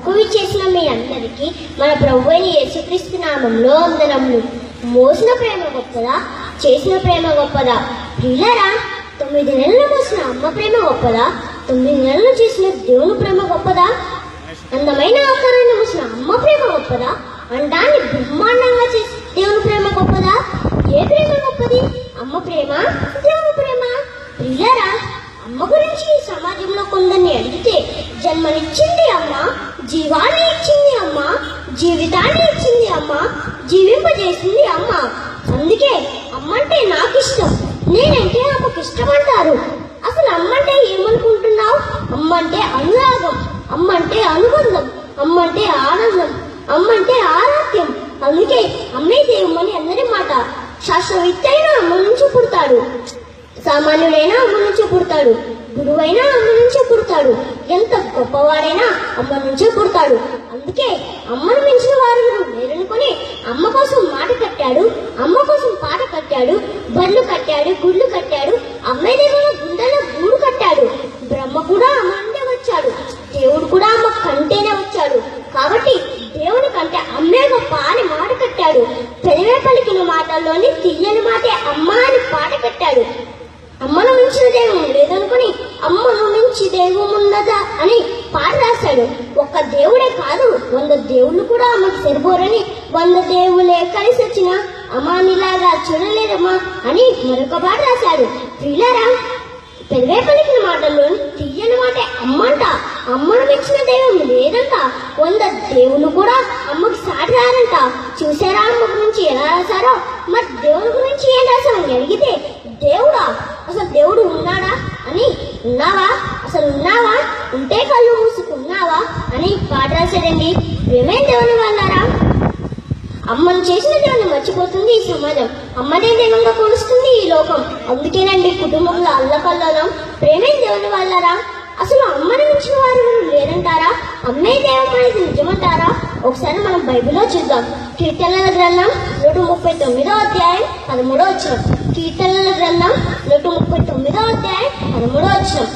కువి చేసిన మీ అందరికీ మన ప్రభువైన యేసుక్రీస్తు నామంలో వందనములు. మోసిన ప్రేమ గొప్పదా, చేసిన ప్రేమ గొప్పదా? ప్రియులారా, 9 నెలలు మోసిన అమ్మ ప్రేమ గొప్పదా, 9 నెలలు చేసిన దేవుని ప్రేమ గొప్పదా? అందమైన ఆకారాన్ని మోసిన అమ్మ ప్రేమ గొప్పదా, అండాన్ని బ్రహ్మాండంగా చేసిన దేవుని ప్రేమ గొప్పదా? ఏ ప్రేమ గొప్పది? అమ్మ ప్రేమ, దేవుని ప్రేమ? ప్రియులారా, అమ్మ గురించి ఈ సమాజంలో కొందరిని అడిగితే జన్మనిచ్చింది అమ్మ, జీవాన్ని ఇచ్చింది అమ్మ, జీవితాన్ని ఇచ్చింది అమ్మ, జీవింపజేసింది అమ్మ. అందుకే అమ్మంటే నాకు ఇష్టం, నేనంటే అమ్మకి ఇష్టం అంటారు. అసలు అమ్మంటే ఏమనుకుంటున్నావు? అమ్మంటే అనురాగం, అమ్మంటే అనుబంధం, అమ్మంటే ఆనందం, అమ్మంటే ఆరాధ్యం. అందుకే అమ్మే దేవుమని అందరి మాట. శాస్త్రవేత్త అయినా అమ్మ నుంచి పుడతాడు, సామాన్యుడైనా అమ్మ నుంచే పుడతాడు, గురువైనా అమ్మ నుంచే పుడతాడు, ఎంత గొప్పవాడైనా అమ్మ నుంచే పుడతాడు. అందుకే అమ్మను మించిన వారు లేరనుకుని అమ్మ కోసం మాట కట్టాడు, అమ్మ కోసం పాట కట్టాడు, బళ్ళు కట్టాడు, గుళ్ళు కట్టాడు, అమ్మాయి దగ్గర గుండెలో గూడు కట్టాడు. బ్రహ్మ కూడా అమ్మ అంటే వచ్చాడు, దేవుడు కూడా అమ్మ కంటేనే వచ్చాడు. కాబట్టి దేవుని కంటే అమ్మే గొప్ప అని మాట కట్టాడు. పెదవే పలికిన మాటల్లోని తీయని మాటే అమ్మ అని పాట కట్టాడు. అమ్మను మించిన దైవం లేదనుకుని అమ్మను మించి దైవం ఉన్నదా అని పాట రాశాడు. ఒక్క దేవుడే కాదు, 100 దేవుళ్ళు కూడా అమ్మకి సరిపోరని 100 దేవులే కలిసి వచ్చిన అమ్మానిలాగా చూడలేదమ్మా అని మరొక పాట రాశాడు. ప్రియులారా, పెదవే పలికిన మాటల్లోని తీయని మాటే అమ్మంట. అమ్మను మించిన దైవం లేదంట, 100 దేవుళ్ళు కూడా అమ్మకి సాటి రారంట. చూసారా అమ్మ గురించి ఎలా రాశారో? మరి దేవుని గురించి ఏం రాశామని అడిగితే, దేవుడా, అసలు దేవుడు ఉన్నాడా అని, ఉన్నావా, అసలు ఉన్నావా, ఉంటే కళ్ళు మూసుకున్నావా అని పాట రాశాడండి. ప్రేమే దేవుని వాళ్ళారా, అమ్మను చేసిన దేవుని మర్చిపోతుంది ఈ సమాజం, అమ్మనే దైవంగా కొలుస్తుంది ఈ లోకం. అందుకేనండి కుటుంబంలో అల్లకల్లోలం. ప్రేమే దేవుని వాళ్ళారా, అసలు అమ్మని మించిన వారు లేరంటారా? అమ్మే దైవం అనేది నిజమంటారా? ఒకసారి మనం బైబిల్లో చూద్దాం. కీర్తనల గ్రంథం 139వ అధ్యాయం 13వ వచనం. కీర్తనల గ్రంథం 139వ అధ్యాయం 13వ వచనం.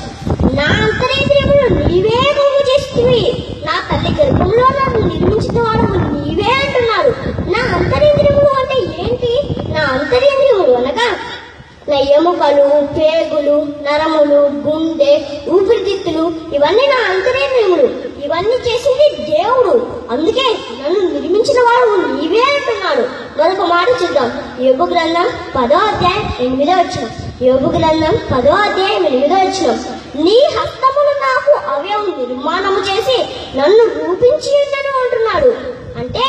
నా అంతరేంద్రియములు నీవే బాగు చేస్తువి, నా తల్లి గర్భంలో నన్ను నిర్మించిన వాడు నీవే అంటున్నాడు. నా అంతరేంద్రియములు అంటే ఏంటి? నా అంతరేంద్రియములు అనగా నా ఎముకలు, పేగులు, నరములు, గుండె, ఊపిరితిత్తులు, ఇవన్నీ నా అంతరేంద్రియములు. ఇవన్నీ చేసింది దేవుడు. అందుకే నన్ను నిర్మించిన వాడు నీవే అంటున్నాడు. మరొక మాట చూద్దాం. యోబు గ్రంథం 10వ అధ్యాయం 8వ వచనం. యోబు గ్రంథం 10వ అధ్యాయం 8వ వచనం. నీ హస్తములు నాకు అవయవం నిర్మాణము చేసి నన్ను రూపించి ఉండను అంటున్నాడు. అంటే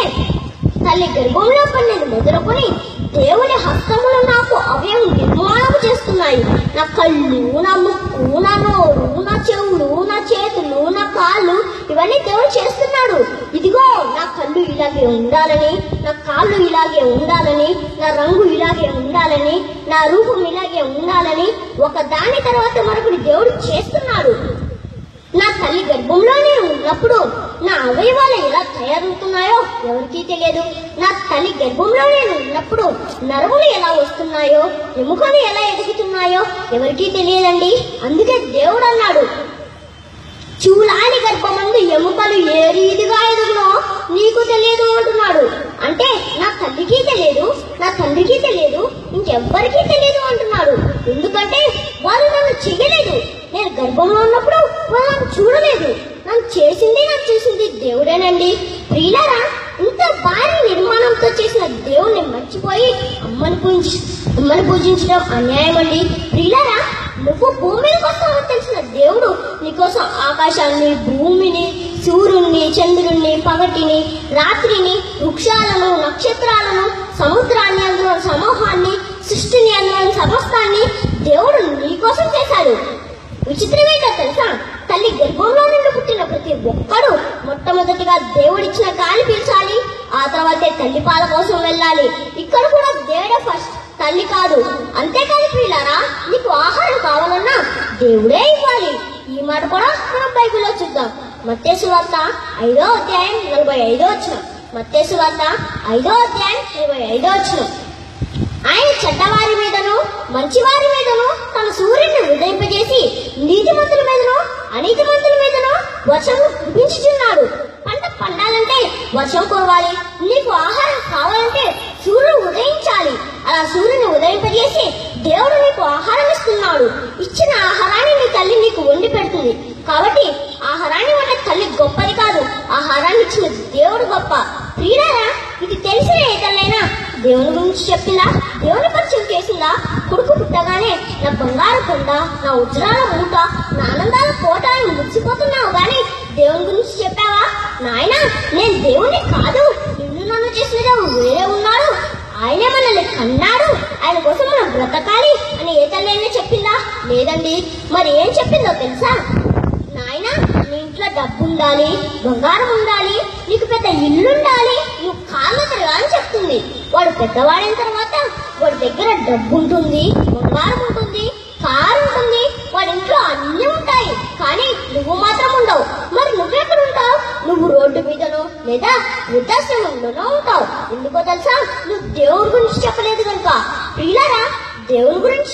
తల్లి గర్భంలో పన్నెండు మొదలుకొని దేవుని హస్తములు నాకు అవయవం నిర్మాణం చేస్తున్నాయి. నా కళ్ళు, నా ముక్కు, నా నోరు, నా చెవులు, నా చేతులు, నా కాళ్ళు, ఇవన్నీ దేవుడు చేస్తున్నాడు. ఇదిగో నా కళ్ళు ఇలాగే ఉండాలని, నా కాళ్ళు ఇలాగే ఉండాలని, నా రంగు ఇలాగే ఉండాలని, నా రూపం ఇలాగే ఉండాలని ఒక దాని తర్వాత మరొకటి దేవుడు చేస్తున్నాడు. నా తల్లి గర్భంలోనే ఉన్నప్పుడు నా అవయవాలు ఎలా తయారవుతున్నాయో ఎవరికీ తెలియదు. నా తల్లి గర్భంలో నేను ఉన్నప్పుడు నరములు ఎలా వస్తున్నాయో, ఎముకలు ఎలా ఎదుగుతున్నాయో ఎవరికీ తెలియదండి. అందుకే దేవుడు అన్నాడు, చూలాని గర్భమందు ఎముకలు ఏ రీతిగా ఎదుగునో నీకు తెలియదు అంటున్నాడు. అంటే నా తల్లికి తెలియదు, నా తండ్రికి తెలియదు, ఇంకెవ్వరికీ తెలియదు అంటున్నాడు. ఎందుకంటే వాళ్ళు నన్ను చెయ్యలేదు. నేను గర్భంలో ఉన్నప్పుడు వాళ్ళు చూడలేదు. నాకు చేసింది దేవుడేనండి. ప్రియులారా, ఇంత భారీ నిర్మాణంతో చేసిన దేవుణ్ణి మర్చిపోయి అమ్మని పూజించడం అన్యాయం అండి. ప్రియులారా, నువ్వు భూమి మీదకి వస్తావని తెలిసిన దేవుడు నీకోసం ఆకాశాన్ని, భూమిని, సూర్యుడిని, చంద్రుణ్ణి, పగటిని, రాత్రిని, వృక్షాలను, నక్షత్రాలను, సముద్రాన్ని, అందులో సమూహాన్ని, సృష్టిని, అందులో సమస్తాన్ని దేవుడు నీకోసం చేశాడు. విచిత్రమేంటో తెలుసా? తల్లి గర్భంలో నుండి పుట్టిన ప్రతి ఒక్కడు మొట్టమొదటిగా దేవుడిచ్చిన గాలి పీల్చాలి, ఆ తర్వాతే తల్లి పాల కోసం వెళ్ళాలి. ఇక్కడ కూడా దేవుడే ఫస్ట్, తల్లి కాదు. అంతేకాదు ప్రియులారా, నీకు ఆహారం కావాలన్నా దేవుడే ఇవ్వాలి. ఈ మాట కూడా మనం బైబిల్లో చూద్దాం. మత్తయి సువార్త 5వ అధ్యాయం 45వ వచనం. మత్తయి సువార్త 5వ అధ్యాయం 45వ వచనం. ఆయన చెడ్డవారి మీదను మంచివారి మీదను తన సూర్యుడిని ఉదయింపజేసి నీతిమంతుల మీదను అనీతిమంతుల మీదను వర్షం కురిపించుచున్నాడు. వర్షం కురవాలి. నీకు ఆహారం కావాలంటే సూర్యుడు ఉదయించాలి. అలా సూర్యుని ఉదయింపజేసి దేవుడు నీకు ఆహారం ఇస్తున్నాడు. ఇచ్చిన ఆహారాన్ని నీ తల్లి నీకు వండి పెడుతుంది. కాబట్టి ఆహారాన్ని వండే తల్లి గొప్పది కాదు, ఆహారాన్ని ఇచ్చిన దేవుడు గొప్ప. ప్రియులారా, ఇది తెలిసిన ఏ తల్లైనా దేవుని గురించి చెప్పిందా? దేవుని పరిచయం చేసిందా? కొడుకు పుట్టగానే నా బంగారు కొండ, నా ఉజ్రాల మూట, నా ఆనందాల కోట అని మురిసిపోతున్నావు గాని దేవుని గురించి చెప్పావా? నాయనా, నేను దేవుని కాదు, నిన్ను నన్ను చేసిన వేరే ఉన్నాడు, ఆయనే మనల్ని కన్నాడు, ఆయన కోసం మనం బ్రతకాలి అని ఏ తల్లైనా చెప్పిందా? లేదండి. మరి ఏం చెప్పిందో తెలుసా? నాయనా, నీ ఇంట్లో డబ్బు ఉండాలి, బంగారం ఉండాలి, నీకు పెద్ద ఇల్లుండాలి, నువ్వు కాళ్ళ తిరగా అని చెప్తుంది. వాడు పెద్దవాడైన తర్వాత వాడి దగ్గర డబ్బు ఉంటుంది, బంగారం ఉంటుంది, కారు ఉంటుంది, వాడి ఇంట్లో అన్నీ ఉంటాయి. కానీ నువ్వు మాత్రం ఉండవు. మరి నువ్వెక్కడ ఉంటావు? నువ్వు రోడ్డు మీదనో లేదా వృద్ధాశ్రమంలోనో ఉంటావు. ఎందుకో తెలుసా? నువ్వు దేవుడి గురించి చెప్పలేదు కనుక. ప్రియులారా, దేవుడి గురించి